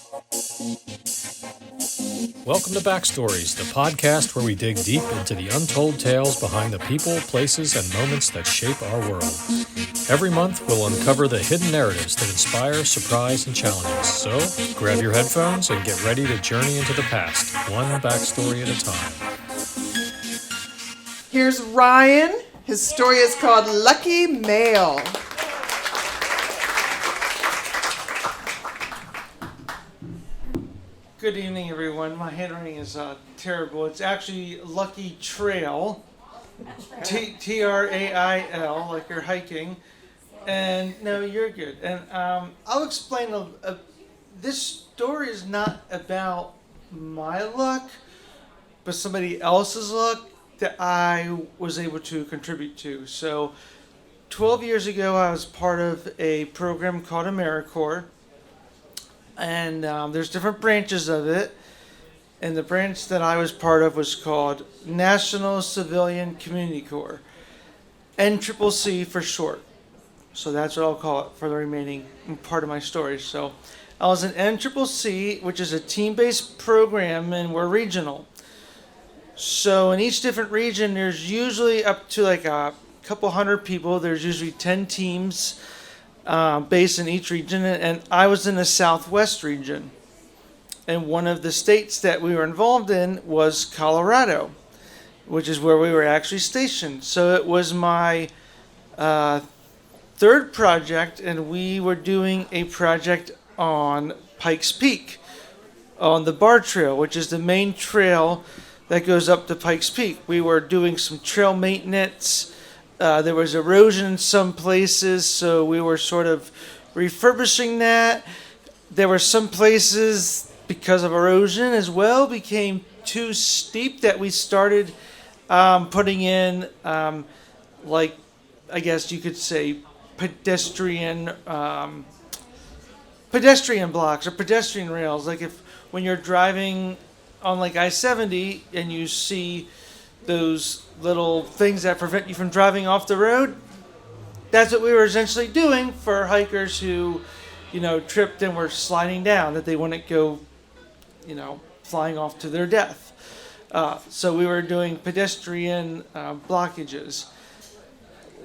Welcome to Backstories, the podcast where we dig deep into the untold tales behind the people, places, and moments that shape our world. Every month, we'll uncover the hidden narratives that inspire, surprise, and challenge us. So, grab your headphones and get ready to journey into the past, one backstory at a time. Here's Ryan. His story is called Lucky Mail. Good evening, everyone. My handwriting is terrible. It's actually Lucky Trail, Trail, like you're hiking. And no, you're good. And I'll explain. This story is not about my luck, but somebody else's luck that I was able to contribute to. So, 12 years ago, I was part of a program called AmeriCorps. And there's different branches of it. And the branch that I was part of was called National Civilian Community Corps. NCCC for short. So that's what I'll call it for the remaining part of my story. So I was in NCCC, which is a team-based program, and we're regional. So in each different region, there's usually up to like a couple hundred people. There's usually 10 teams. Based in each region, and I was in the Southwest region. And one of the states that we were involved in was Colorado, which is where we were actually stationed. So it was my third project, and we were doing a project on Pikes Peak, on the Bar Trail, which is the main trail that goes up to Pikes Peak. We were doing some trail maintenance. There was erosion in some places, so we were sort of refurbishing that. There were some places, because of erosion as well, became too steep that we started putting in, like, I guess you could say, pedestrian blocks or pedestrian rails. Like when you're driving on like I-70 and you see those little things that prevent you from driving off the road. That's what we were essentially doing for hikers who, tripped and were sliding down, that they wouldn't go, flying off to their death. So we were doing pedestrian blockages.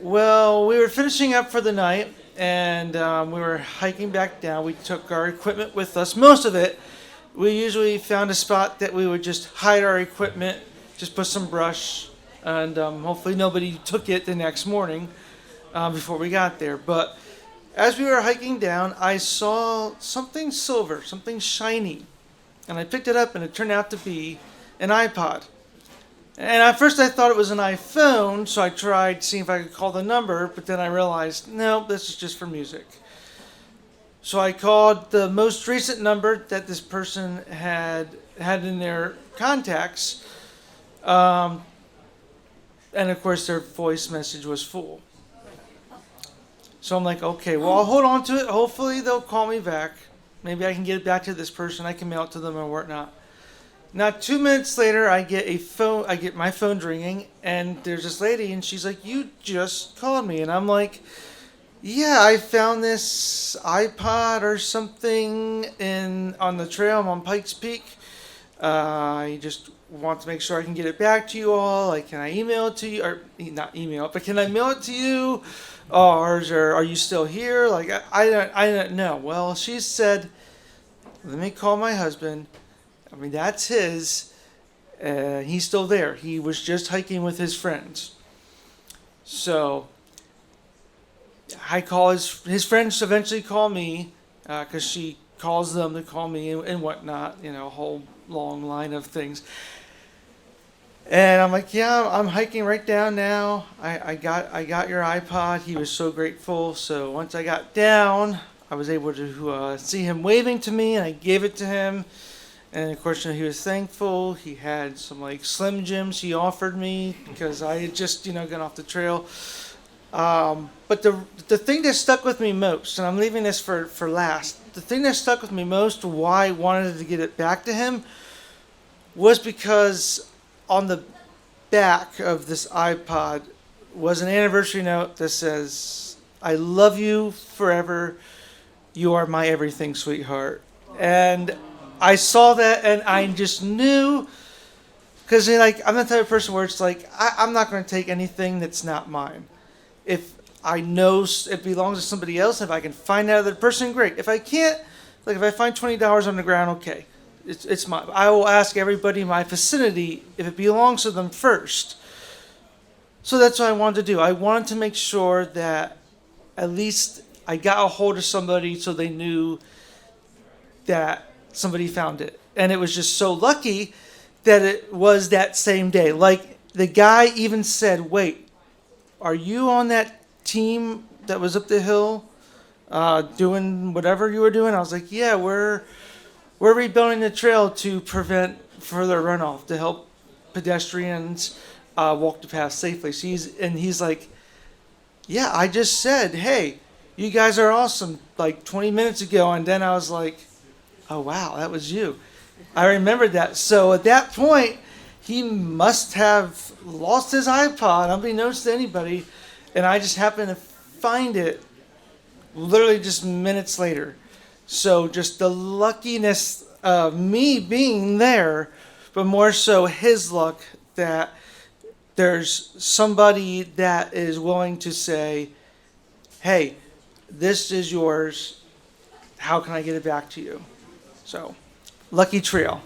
Well, we were finishing up for the night, and we were hiking back down. We took our equipment with us, most of it. We usually found a spot that we would just hide our equipment, just put some brush, and hopefully nobody took it the next morning before we got there. But as we were hiking down, I saw something silver, something shiny. And I picked it up, and it turned out to be an iPod. And at first I thought it was an iPhone, so I tried seeing if I could call the number, but then I realized, no, this is just for music. So I called the most recent number that this person had in their contacts. And of course their voice message was full. So I'm like, okay, well, I'll hold on to it. Hopefully they'll call me back. Maybe I can get it back to this person. I can mail it to them or whatnot. Now 2 minutes later, I get my phone ringing, and there's this lady, and she's like, "You just called me," and I'm like, "Yeah, I found this iPod or something on the trail. I'm on Pikes Peak. I just want to make sure I can get it back to you all. Like, can I email it to you? Or not email it, but can I mail it to you? Or are you still here?" Like, I don't know. Well, she said, "Let me call my husband. I mean, that's his. He's still there. He was just hiking with his friends." So I call his friends eventually call me, because she calls them to call me and whatnot, a whole long line of things. And I'm like, "Yeah, I'm hiking right down now. I got your iPod." He was so grateful. So once I got down, I was able to see him waving to me, and I gave it to him. And of course, he was thankful. He had some like Slim Jims he offered me because I had just gone off the trail. But the thing that stuck with me most, and I'm leaving this for last, the thing that stuck with me most, why I wanted to get it back to him, was because on the back of this iPod was an anniversary note that says, "I love you forever. You are my everything, sweetheart." And I saw that, and I just knew, because I'm the type of person where it's like I'm not going to take anything that's not mine. If I know it belongs to somebody else, if I can find that other person, great. If I can't, like if I find $20 on the ground, okay, it's mine. I will ask everybody in my vicinity if it belongs to them first. So that's what I wanted to do. I wanted to make sure that at least I got a hold of somebody so they knew that somebody found it. And it was just so lucky that it was that same day. Like the guy even said, "Wait, are you on that team that was up the hill doing whatever you were doing?" I was like, "Yeah, we're rebuilding the trail to prevent further runoff, to help pedestrians walk the path safely." So he's like, "Yeah, I just said, hey, you guys are awesome," like 20 minutes ago. And then I was like, "Oh, wow, that was you." I remembered that. So at that point, he must have lost his iPod, unbeknownst to anybody. And I just happened to find it literally just minutes later. So just the luckiness of me being there, but more so his luck that there's somebody that is willing to say, "Hey, this is yours. How can I get it back to you?" So, lucky trail.